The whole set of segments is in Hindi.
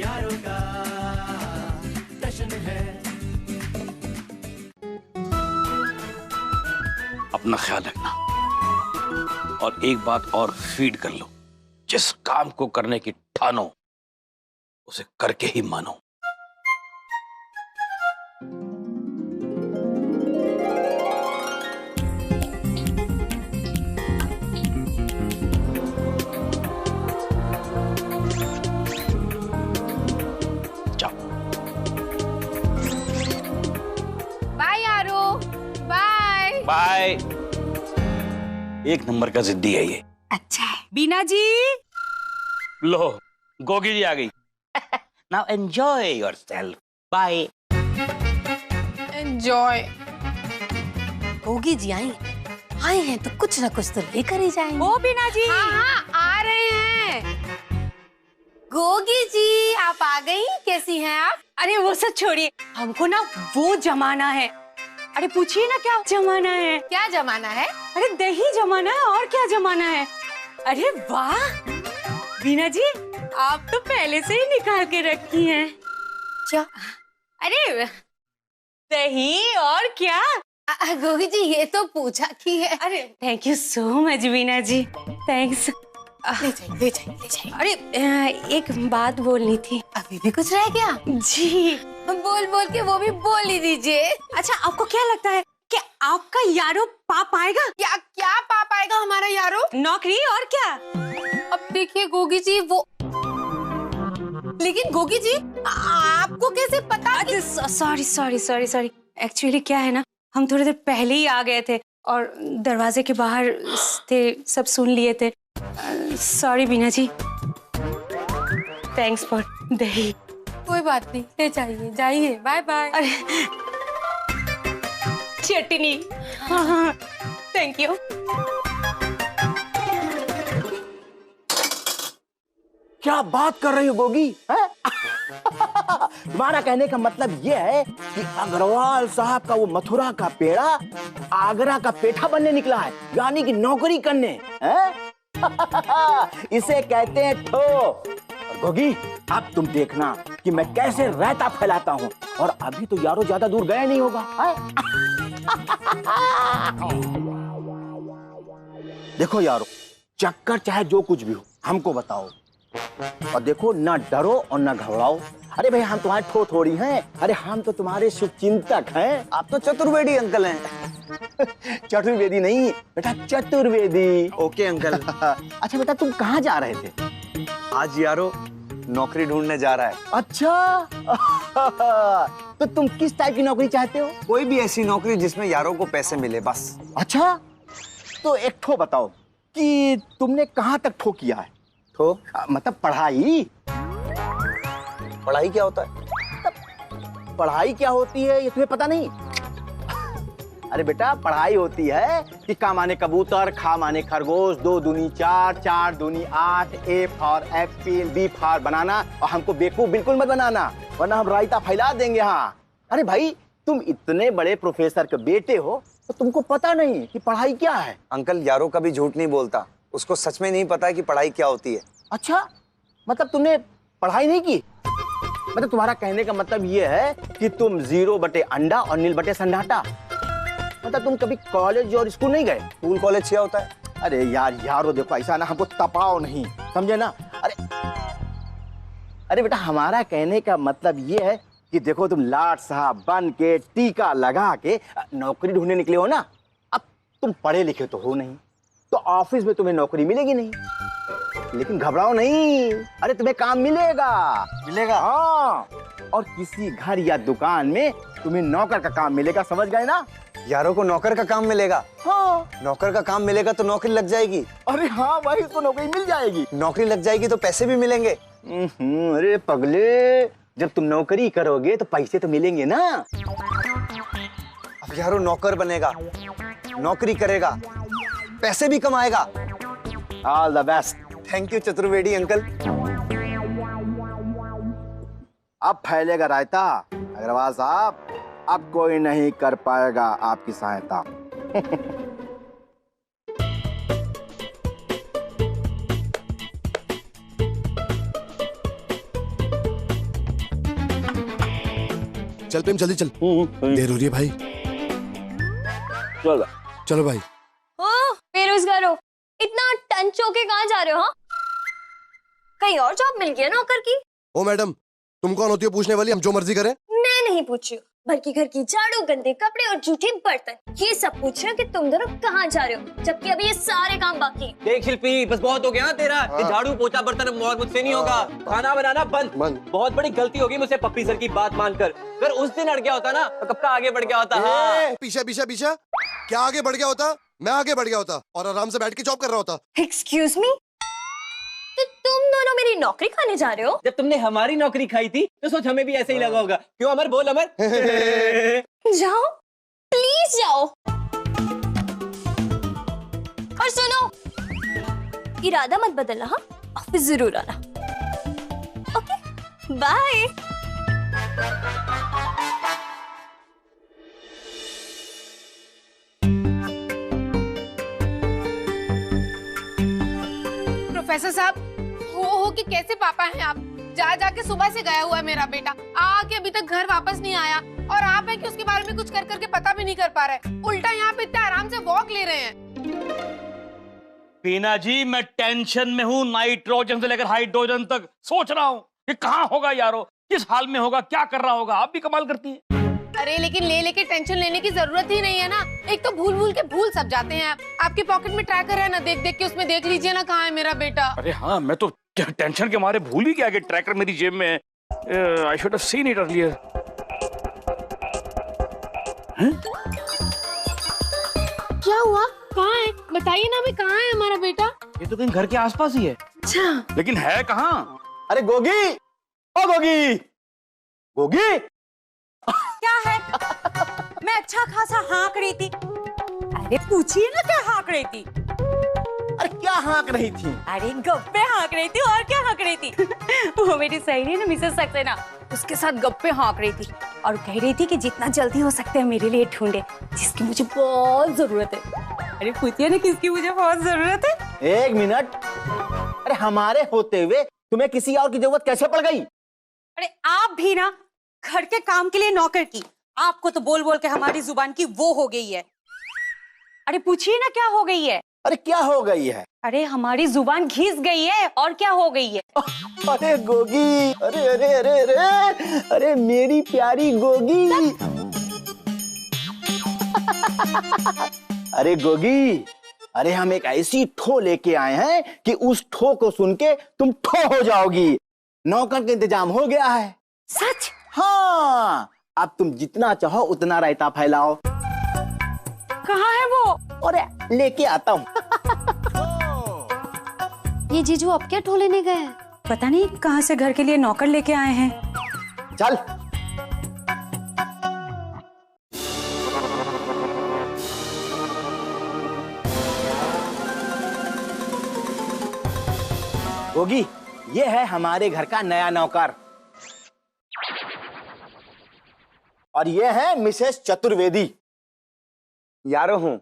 यारों का जश्न है। अपना ख्याल रखना और एक बात और फीड कर लो, जिस काम को करने की ठानो उसे करके ही मानो। जाओ। बाय यारो, बाय बाय। एक नंबर का जिद्दी है ये। अच्छा है। बीना जी, लो गोगी जी आ गई। Now enjoy yourself. Bye. Enjoy. Gogi ji आए हैं तो कुछ ना कुछ तो लेकर ही जाएंगे। ओ बीना जी, हाँ आ रहे हैं। गोगी जी आप आ गई, कैसी हैं आप? अरे वो सब छोड़िए, हमको ना वो जमाना है। अरे पूछिए ना क्या जमाना है। क्या जमाना है? अरे दही जमाना है, और क्या जमाना है। अरे वाह बीना जी, आप तो पहले से ही निकाल के रखी हैं। क्या? अरे दही और क्या। गोगी जी ये तो पूछा की है। अरे thank you so much Beena ji, thanks. ले जाइए ले जाइए ले जाइए। अरे एक बात बोलनी थी। अभी भी कुछ रह गया? जी। बोल बोल के वो भी बोल ही दीजिए। अच्छा आपको क्या लगता है कि आपका यारो पा पाएगा? क्या क्या पा पाएगा हमारा यारो? नौकरी और क्या। अब देखिए गोगी जी वो, लेकिन गोगी जी आपको कैसे पता? Sorry sorry sorry sorry, actually क्या है ना, हम थोड़ी देर पहले ही आ गए थे और दरवाजे के बाहर थे, सब सुन लिए थे। Sorry Beena ji, thanks for dahi. कोई बात नहीं, ले जाइए जाइए, बाय बाय। अरे चटनी, हाँ हाँ थैंक यू। क्या बात कर रही हो गोगी? तुम्हारा कहने का मतलब यह है कि अग्रवाल साहब का वो मथुरा का पेड़ा आगरा का पेठा बनने निकला है, यानी कि नौकरी करने है? इसे कहते हैं ठो। गोगी अब तुम देखना कि मैं कैसे रायता फैलाता हूँ, और अभी तो यारो ज्यादा दूर गया नहीं होगा। देखो यारो, चक्कर चाहे जो कुछ भी हो हमको बताओ, और देखो ना डरो और ना घबराओ। अरे भाई हम तुम्हारे ठो थोड़ी हैं, अरे हम तो तुम्हारे शुभचिंतक हैं। आप तो चतुर्वेदी अंकल हैं। चतुर्वेदी नहीं बेटा, चतुर्वेदी। Okay uncle. अच्छा बेटा तुम कहाँ जा रहे थे? आज यारो नौकरी ढूंढने जा रहा है। अच्छा तो तुम किस टाइप की नौकरी चाहते हो? कोई भी ऐसी नौकरी जिसमें यारों को पैसे मिले बस। अच्छा तो एक ठो बताओ कि तुमने कहाँ तक ठो किया है? तो मतलब पढ़ाई। पढ़ाई क्या होता है? पढ़ाई क्या होती है ये तुम्हें पता नहीं? अरे बेटा पढ़ाई होती है कि का माने कबूतर, खा माने खरगोश, 2 दूनी 4, 4 दूनी 8, A for apple, B for banana, और हमको बेवकूफ बिल्कुल मत बनाना वरना हम रायता फैला देंगे। हाँ अरे भाई तुम इतने बड़े प्रोफेसर के बेटे हो तो तुमको पता नहीं कि पढ़ाई क्या है? अंकल यारो कभी झूठ नहीं बोलता, उसको सच में नहीं पता है कि पढ़ाई क्या होती है। अच्छा मतलब तुमने पढ़ाई नहीं की? मतलब तुम्हारा कहने का मतलब ये है कि तुम 0 बटे अंडा और नील बटे संडाटा, मतलब तुम कभी कॉलेज और स्कूल नहीं गए? स्कूल कॉलेज क्या होता है? अरे यारो देखो ऐसा ना हमको तपाओ नहीं, समझे ना? अरे बेटा हमारा कहने का मतलब ये है कि देखो तुम लाट साहब बन के टीका लगा के नौकरी ढूंढने निकले हो ना। अब तुम पढ़े लिखे तो हो नहीं, तो ऑफिस में तुम्हें नौकरी मिलेगी नहीं, लेकिन घबराओ नहीं, अरे तुम्हें काम मिलेगा। मिलेगा? हाँ, और किसी घर या दुकान में तुम्हें नौकर का काम मिलेगा, समझ गए ना? यारों को नौकर का काम मिलेगा? हाँ। नौकर का काम मिलेगा तो नौकरी लग जाएगी? अरे हाँ भाई उसको नौकरी मिल जाएगी। नौकरी लग जाएगी तो पैसे भी मिलेंगे? अरे पगले, जब तुम नौकरी करोगे तो पैसे तो मिलेंगे ना। अब यारो नौकर बनेगा, नौकरी करेगा, पैसे भी कमाएगा। All the best. Thank you Chaturvedi uncle. अब फैलेगा रायता अग्रवाल साहब, अब कोई नहीं कर पाएगा आपकी सहायता। चल प्रेम जल्दी चल, देर हो रही है भाई। चल चलो भाई। ओह बेरोजगार हो, इतना टंच होके कहाँ जा रहे हो? हाँ, कहीं और जॉब मिल गया नौकर की? ओ मैडम, तुम कौन होती हो पूछने वाली? हम जो मर्जी करें। मैं नहीं पूछ रही हूँ, बल्कि घर की झाड़ू, गंदे कपड़े और जूठे बर्तन, ये सब पूछ रहे हो कि तुम दोनों कहाँ जा रहे हो, जबकि अभी ये सारे काम बाकी हैं। देख शिल्पी, बस बहुत हो गया ना तेरा। ये झाड़ू पोछा बर्तन मुझसे नहीं होगा। खाना बनाना बंद। बहुत बड़ी गलती होगी मुझसे पप्पी सर की बात मानकर। अगर उस दिन अड़ गया होता ना तो कब का आगे बढ़ गया होता। हाँ। पीछे पीछे पीछे क्या आगे बढ़ गया होता? मैं आगे बढ़ गया होता और आराम से बैठ के जॉब कर रहा होता। एक्सक्यूज मी, तो तुम दोनों मेरी नौकरी खाने जा रहे हो? जब तुमने हमारी नौकरी खाई थी तो सोच हमें भी ऐसे ही लगा होगा। क्यों अमर? बोल अमर। जाओ, प्लीज जाओ। और सुनो, इरादा मत बदलना। हाँ, ऑफिस जरूर आना। Okay, bye. प्रोफेसर साहब, हो कि कैसे पापा हैं आप? जा जाके सुबह से गया हुआ है मेरा बेटा, आके अभी तक घर वापस नहीं आया, और आप है कि उसके बारे में कुछ कर करके पता भी नहीं कर पा रहे। उल्टा यहाँ पे इतने आराम से वॉक ले रहे हैं। बीना जी, मैं टेंशन में हूँ। नाइट्रोजन से लेकर हाइड्रोजन तक सोच रहा हूँ कि कहाँ होगा यारो, किस हाल में होगा, क्या कर रहा होगा। आप भी कमाल करती हैं। अरे लेकिन लेके टेंशन लेने की जरूरत ही नहीं है ना। एक तो भूल के भूल सब जाते हैं। आपके पॉकेट में ट्रैकर है ना, देख देख के उसमें देख लीजिए ना कहाँ है मेरा बेटा। अरे हाँ, मैं तो टेंशन के मारे भूल ही गया कि ट्रैकर मेरी जेब में है। I should have seen it earlier. क्या हुआ? कहाँ है? बताइए ना, अभी कहाँ है हमारा बेटा? ये तो कहीं घर के आसपास ही है। अच्छा, लेकिन है कहाँ? अरे गोगी, ओ गोगी, गोगी। क्या है? मैं अच्छा खासा हाँक रही थी। अरे पूछिए ना क्या हाँक रही थी? अरे क्या हाँक रही थी? अरे गप्पे हाँक रही थी, और क्या हाँक रही थी? वो मेरी सहेली है ना मिसेस सक्सेना, उसके साथ गप्पे हाँक रही थी और कह रही थी कि जितना जल्दी हो सकता है मेरे लिए ढूंढे, जिसकी मुझे बहुत जरूरत है। अरे पूछिए ना किसकी मुझे बहुत जरूरत है? एक मिनट, अरे हमारे होते हुए तुम्हें किसी और की जरूरत कैसे पड़ गई? अरे आप भी ना घर के काम के लिए नौकर की, आपको तो बोल बोल के हमारी जुबान की वो हो गई है। अरे पूछिए ना क्या हो गई है? अरे क्या हो गई है? अरे हमारी जुबान घिस गई है, और क्या हो गई है? अरे गोगी, अरे अरे अरे अरे अरे मेरी प्यारी गोगी। अरे गोगी, अरे हम एक ऐसी ठो लेके आए हैं कि उस ठो को सुन के तुम ठो हो जाओगी। नौकर का इंतजाम हो गया है। सच? हाँ, अब तुम जितना चाहो उतना रायता फैलाओ। कहाँ है वो? अरे लेके आता हूँ। ये जीजू अब क्या ठो लेने गए हैं? पता नहीं कहाँ से घर के लिए नौकर लेके आए हैं। चल। गोगी, ये है हमारे घर का नया नौकर, और ये है मिसेस चतुर्वेदी। यारो हूँ।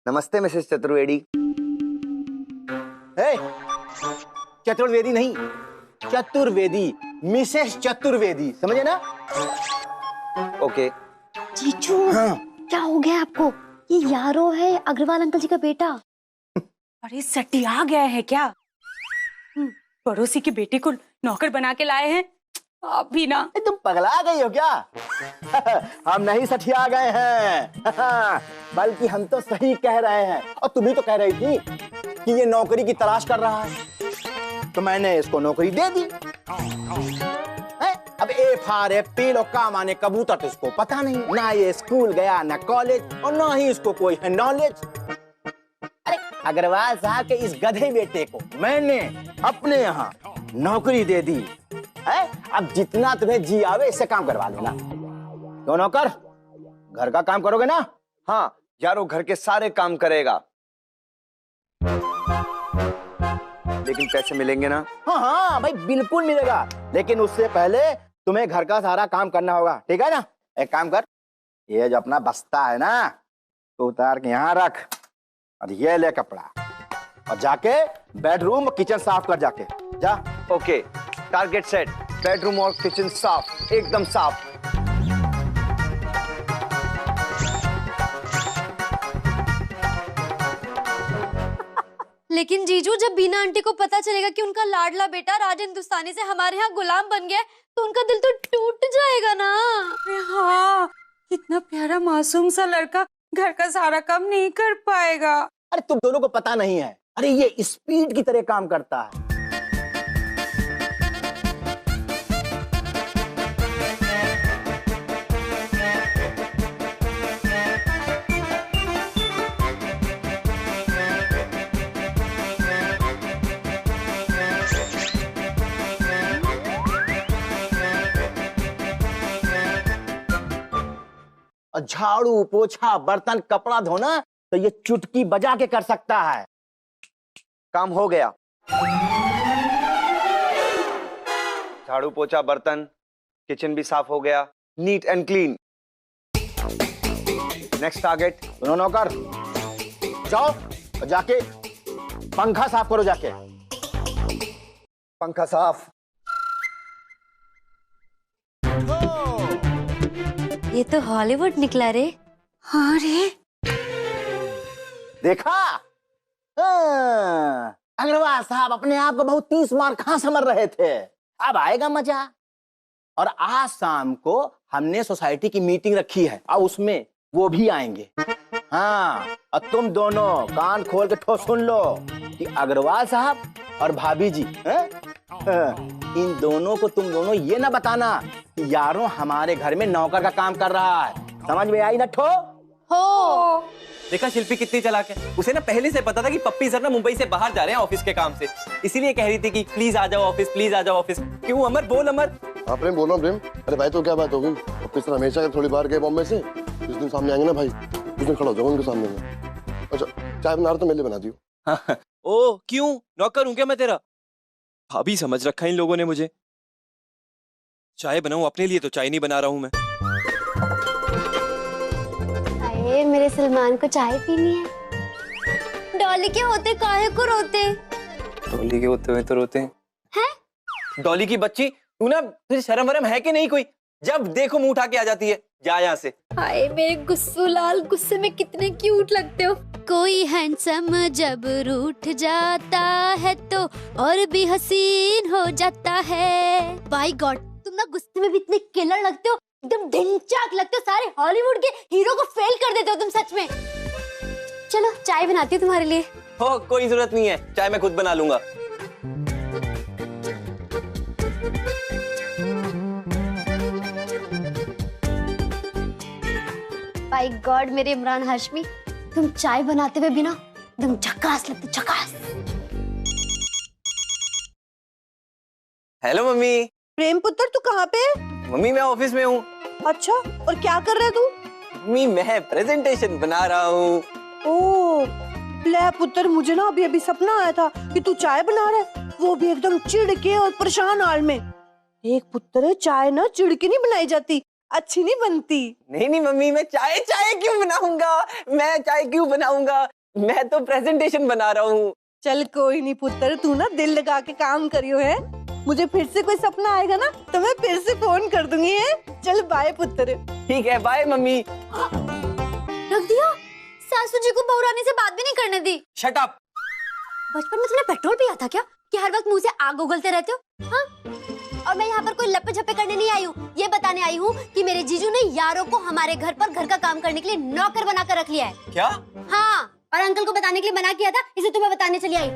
नमस्ते मिसेस चतुर्वेदी। है चतुर्वेदी नहीं, चतुर्वेदी, मिसेस चतुर्वेदी, समझे ना? ओके। जीजू, हाँ। क्या हो गया आपको? ये यारो है अग्रवाल अंकल जी का बेटा। अरे सटिया गया है क्या? पड़ोसी के बेटे को नौकर बना के लाए हैं। आप भी ना। तुम पगला गई हो क्या? हम नहीं सठिया गए हैं, बल्कि हम तो सही कह रहे हैं। और तुम भी तो कह रही थी कि ये नौकरी की तलाश कर रहा है, तो मैंने इसको नौकरी दे दी। अब ए फॉर एप्पल और का माने कबूतर तो इसको पता नहीं, ना ये स्कूल गया ना कॉलेज, और ना ही इसको कोई है नॉलेज। अरे अग्रवाल साहब के इस गधे बेटे को मैंने अपने यहाँ नौकरी दे दी है। अब जितना तुम्हें जी आवे इससे काम करवा लेना। क्यों नौकर, घर का काम करोगे ना? हाँ यारो, घर के सारे काम करेगा, लेकिन पैसे मिलेंगे ना? हाँ हाँ भाई, बिल्कुल मिलेगा, लेकिन उससे पहले तुम्हें घर का सारा काम करना होगा, ठीक है ना? एक काम कर, ये जो अपना बस्ता है ना, तो उतार के यहाँ रख, और ये ले कपड़ा, और जाके बेडरूम किचन साफ कर, जाके जा। Okay, target set. बेडरूम और किचन साफ, एकदम साफ। लेकिन जीजू, जब बीना आंटी को पता चलेगा कि उनका लाडला बेटा राज हिंदुस्तानी से हमारे यहाँ गुलाम बन गया है, तो उनका दिल तो टूट जाएगा ना। अरे हाँ, इतना प्यारा मासूम सा लड़का घर का सारा काम नहीं कर पाएगा। अरे तुम दोनों को पता नहीं है, अरे ये स्पीड की तरह काम करता है। और झाड़ू पोछा बर्तन कपड़ा धोना तो ये चुटकी बजा के कर सकता है। काम हो गया। झाड़ू पोछा बर्तन, किचन भी साफ हो गया, neat and clean. Next target. सुनो नौकर, जाओ और जाके पंखा साफ करो जाके। पंखा साफ। ये तो हॉलीवुड निकला रे। हाँ रे, देखा? अग्रवाल साहब अपने आप को बहुत 30 मार कहां समझ रहे थे। अब आएगा मजा। और आज शाम को हमने सोसाइटी की मीटिंग रखी है और उसमें वो भी आएंगे। हाँ, और तुम दोनों कान खोल के ठोस सुन लो कि अग्रवाल साहब और भाभी जी इन दोनों को तुम दोनों ये ना बताना कि यारों हमारे घर में नौकर का काम कर रहा है। समझ में आई ना ठो? हो। देखा शिल्पी कितनी चालाक है। उसे ना पहले से पता था कि पप्पी सर ना मुंबई से बाहर जा रहे हैं ऑफिस के काम से, इसीलिए कह रही थी कि प्लीज आ जाओ ऑफिस, प्लीज आ जाओ ऑफिस। क्यों अमर? बोल अमर। हाँ प्रेम, बोल रहा हूँ प्रेम। अरे भाई तो क्या बात होगी? अब इस तरह हमेशा थोड़ी बार गए बॉम्बे से, जिस दिन सामने आएंगे ना भाई, उस दिन खड़ा हो जाऊंगा उनके सामने में। अच्छा, चाय बना रहा तो मेरे लिए बना दियो। ओ क्यों? नौकर हूं क्या मैं तेरा? भाभी समझ रखा इन लोगों ने मुझे। चाय बनाऊं अपने लिए तो चाय नहीं बना रहा हूं मैं। अरे मेरे सलमान को चाय पीनी है। डॉली के होते काहे को रोते? डॉली के होते हुए तो रोते हैं। हैं? डॉली की बच्ची, तू ना, तुझे शर्म वरम है कि नहीं कोई? जब देखो मुंह उठा के आ जाती है। जा यहाँ से। हाय मेरे गुस्सू लाल, गुस्से में कितने क्यूट लगते हो। कोई हैंडसम जब रूठ जाता है तो और भी हसीन हो जाता है। बाय गॉड, तुम ना गुस्से में भी इतने किलर लगते हो, एकदम ढिंचाक लगते हो। सारे हॉलीवुड के हीरो को फेल कर देते हो तुम सच में। चलो चाय बनाती हूँ तुम्हारे लिए। हो, कोई जरूरत नहीं है, चाय मैं खुद बना लूंगा। बाय गॉड मेरे इमरान हाशमी, तुम चाय बनाते हुए बिना एकदम झकास लगते, झकास। Hello mummy. प्रेम पुत्र, तू कहाँ पे? मम्मी मैं ऑफिस में हूँ। अच्छा, और क्या कर रहा है तू? मम्मी मैं प्रेजेंटेशन बना रहा हूँ। ओह, ले पुत्र, मुझे ना अभी अभी सपना आया था कि तू चाय बना रहा है, वो भी एकदम चिढ़ के और परेशान हाल में। एक पुत्र, चाय ना चिढ़ के नहीं बनाई जाती, अच्छी नहीं बनती। नहीं नहीं मम्मी, मैं चाय क्यों बनाऊंगा? मैं चाय क्यों बनाऊंगा? मैं तो प्रेजेंटेशन बना रहा हूँ। चल कोई नहीं पुत्र, तू ना दिल लगा के काम करियो है। मुझे फिर से कोई सपना आएगा ना तो मैं फिर से फोन कर दूंगी है। चल बाय पुत्र। ठीक है, बाय मम्मी। रख दिया? सासू जी को बहुरानी से बात भी नहीं करने दी। Shut up. बचपन में तुमने पेट्रोल पिया था क्या कि हर वक्त मुंह से आग उगलते रहते हो? हाँ? और मैं यहाँ पर कोई लप्पे झप्पे करने नहीं आई हूँ, ये बताने आई हूँ कि मेरे जीजू ने यारों को हमारे घर पर घर का काम करने के लिए नौकर बनाकर रख लिया है। क्या? हाँ, और अंकल को बताने के लिए मना किया था, इसे तुम्हें बताने चली आई।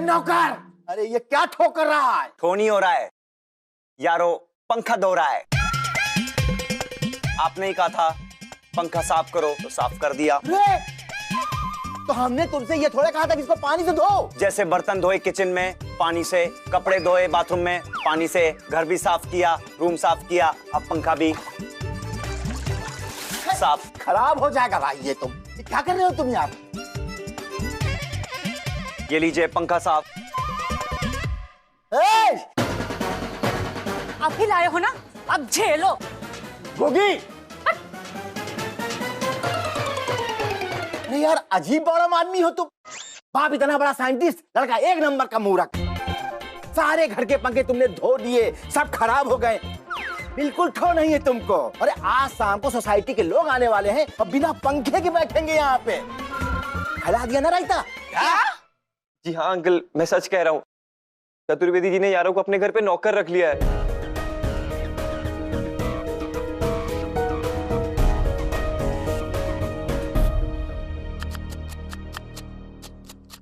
नौकर, अरे ये क्या ठोक कर रहा है? ठो नहीं हो रहा है यारो, पंखा धो रहा है। आपने ही कहा था पंखा साफ करो तो साफ कर दिया। तो हमने तुमसे ये थोड़ा कहा था कि इसको पानी से धो। जैसे बर्तन धोए किचन में पानी से, कपड़े धोए बाथरूम में पानी से, घर भी साफ किया, रूम साफ किया, अब पंखा भी साफ। खराब हो जाएगा भाई ये तुम। ये क्या कर रहे हो तुम यहाँ? ये लीजिए पंखा साफ। आप ही लाए हो ना, अब झेलो। गोगी, अरे यार अजीब बड़ा आदमी हो तुम। बाप इतना बड़ा साइंटिस्ट, लड़का एक नंबर का मूर्ख। सारे घर के पंखे तुमने धो दिए, सब खराब हो गए। बिल्कुल ठो नहीं है तुमको। अरे आज शाम को सोसाइटी के लोग आने वाले हैं और बिना पंखे के बैठेंगे यहाँ पे। खिला दिया ना रायता? जी हाँ अंकल, मैं सच कह रहा हूँ। चतुर्वेदी जी ने यारों को अपने घर पे नौकर रख लिया है।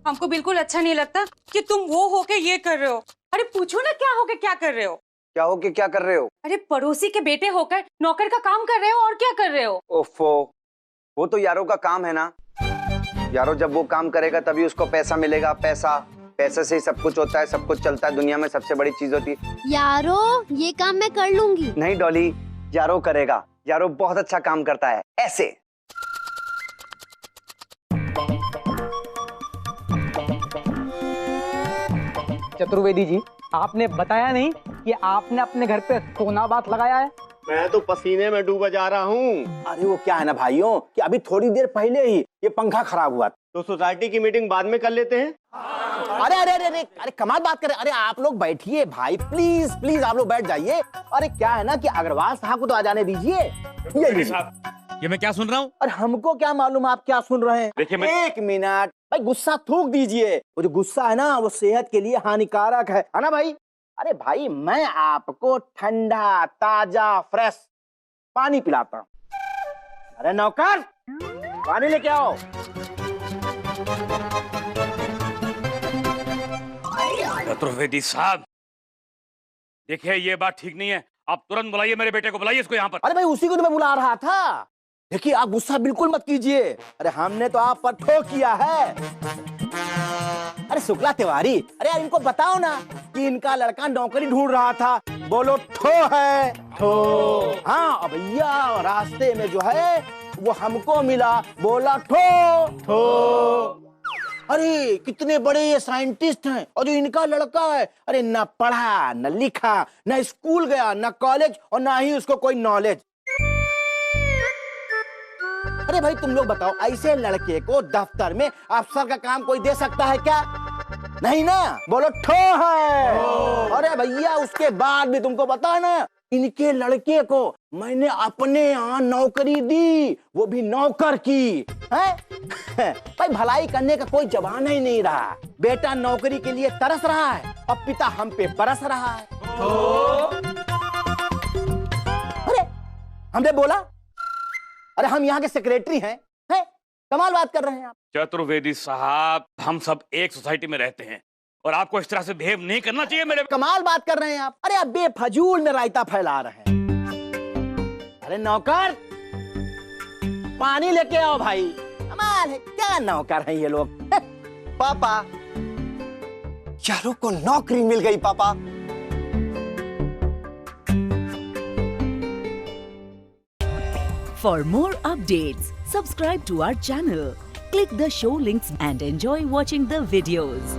हमको बिल्कुल अच्छा नहीं लगता कि तुम वो होके ये कर रहे हो। अरे पूछो ना क्या होके क्या कर रहे हो? क्या हो के क्या कर रहे हो? अरे पड़ोसी के बेटे होकर नौकर का काम कर रहे हो और क्या कर रहे हो? ओफो, वो तो यारों का काम है ना। यारों जब वो काम करेगा तभी उसको पैसा मिलेगा। पैसे से ही सब कुछ होता है, सब कुछ चलता है दुनिया में। सबसे बड़ी चीज होती है। यारो ये काम मैं कर लूंगी। नहीं डॉली, यारों करेगा। यारों बहुत अच्छा काम करता है। ऐसे चतुर्वेदी जी, आपने बताया नहीं कि आपने अपने घर पे सोना बात लगाया है। मैं तो पसीने में डूबा जा रहा हूँ। अरे वो क्या है ना भाइयों कि अभी थोड़ी देर पहले ही ये पंखा खराब हुआ, तो सोसाइटी की मीटिंग बाद में कर लेते हैं। अरे अरे अरे अरे अरे कमाल बात कर। अरे आप लोग बैठिए भाई, प्लीज प्लीज आप लोग बैठ जाइए। अरे क्या है ना कि अग्रवाल साहब को तो आ जाने दीजिए। ये मैं क्या सुन रहा हूँ? और हमको क्या मालूम आप क्या सुन रहे हैं? देखिए एक मिनट भाई, गुस्सा थूक दीजिए। वो जो गुस्सा है ना वो सेहत के लिए हानिकारक है ना भाई? अरे भाई मैं आपको ठंडा ताजा फ्रेश पानी पिलाता हूँ। अरे नौकर पानी लेके आओ। चतुर्वेदी साहब, देखिए ये बात ठीक नहीं है। आप तुरंत बुलाइए मेरे बेटे को, बुलाइए इसको यहाँ पर। अरे भाई उसी को तो मैं बुला रहा था। देखिए आप गुस्सा बिल्कुल मत कीजिए। अरे हमने तो आप पर ठोक किया है। अरे शुक्ला तिवारी, अरे यार इनको बताओ ना कि इनका लड़का नौकरी ढूंढ रहा था। बोलो ठो है ठो। हाँ भैया रास्ते में जो है वो हमको मिला, बोला ठो ठो। अरे कितने बड़े ये साइंटिस्ट हैं और जो इनका लड़का है, अरे न पढ़ा न लिखा, न स्कूल गया न कॉलेज और ना ही उसको कोई नॉलेज। अरे भाई तुम लोग बताओ, ऐसे लड़के को दफ्तर में अफसर का काम कोई दे सकता है क्या? नहीं ना, बोलो ठो है। अरे भैया उसके बाद भी तुमको पता है ना, इनके लड़के को मैंने अपने यहाँ नौकरी दी, वो भी नौकर की है। भाई भलाई करने का कोई जमाना ही नहीं रहा। बेटा नौकरी के लिए तरस रहा है और पिता हम पे बरस रहा है। अरे हमने बोला, अरे हम यहाँ के सेक्रेटरी हैं। कमाल बात कर रहे हैं आप। चतुर्वेदी साहब, हम सब एक सोसाइटी में रहते हैं और आपको इस तरह से बिहेव नहीं करना चाहिए मेरे। कमाल बात कर रहे हैं आप। अरे आप बेफजूल में रायता फैला रहे हैं। अरे नौकर पानी लेके आओ भाई। कमाल है, क्या नौकर हैं ये लोग। पापा, यारों को नौकरी मिल गई पापा। For more updates, subscribe to our channel, click the show links and enjoy watching the videos.